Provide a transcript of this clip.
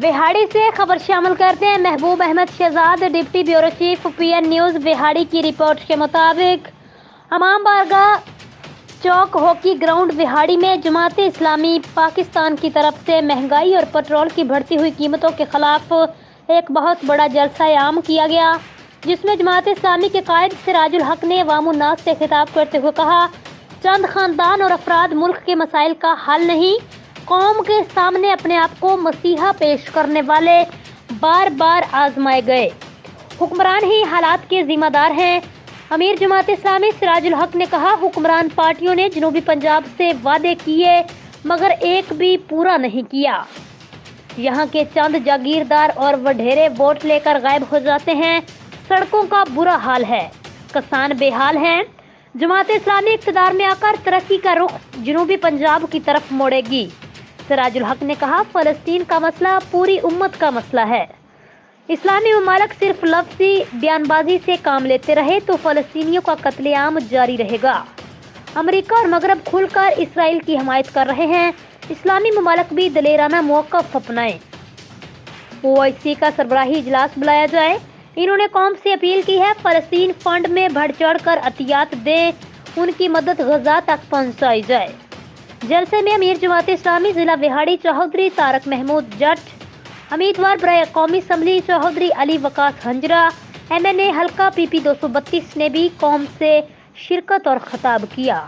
विहाड़ी से खबर शामिल करते हैं। Mehboob Ahmed Shahzad, deputy bureau chief, PN news Vehari की रिपोर्ट के मुताबिक इमाम बारगाह चौक हॉकी ग्राउंड विहाड़ी में जमात इस्लामी पाकिस्तान की तरफ से महंगाई और पेट्रोल की बढ़ती हुई कीमतों के खिलाफ एक बहुत बड़ा जलसा आम किया गया, जिसमें जमात इस्लामी के कायद सिराजुल हक ने अवामुन नास से खिताब करते हुए कहा, चंद खानदान और अफराद मुल्क के मसाइल का हल नहीं, कौम के सामने अपने आप को मसीहा पेश करने वाले बार बार आजमाए गए हुक्मरान ही हालात के जिम्मेदार हैं। अमीर जमात इस्लामी सिराजुल हक ने कहा, हुक्मरान पार्टियों ने जनूबी पंजाब से वादे किए मगर एक भी पूरा नहीं किया। यहाँ के चंद जागीरदार और वढेरे वोट लेकर गायब हो जाते हैं। सड़कों का बुरा हाल है, किसान बेहाल हैं। जमात इस्लामी इक़्तिदार में आकर तरक्की का रुख जनूबी पंजाब की तरफ मोड़ेगी। सिराजुल हक ने कहा, फ़लस्तीन का मसला पूरी उम्मत का मसला है। इस्लामी ममालिक सिर्फ लफ्ज़ी बयानबाजी से काम लेते रहे तो फ़लस्तीनियों का कत्लेआम जारी रहेगा। अमेरिका और मगरब खुलकर इसराइल की हमायत कर रहे हैं। इस्लामी ममालिक भी दलेराना मौक़िफ़ अपनाएं। OIC का सरबराही इजलास बुलाया जाए। इन्होंने कौम से अपील की है, फ़लस्तीन फंड में बढ़ चढ़ कर अतियात दें, उनकी मदद गजा तक पहुँचाई जाए। जलसे में अमीर जमात इस्लामी जिला विहाड़ी चौधरी तारक महमूद जट, उम्मीदवार बराए कौमी असम्बली चौधरी अली वकास हंजरा, MNA हल्का PP 232 ने भी कौम से शिरकत और खिताब किया।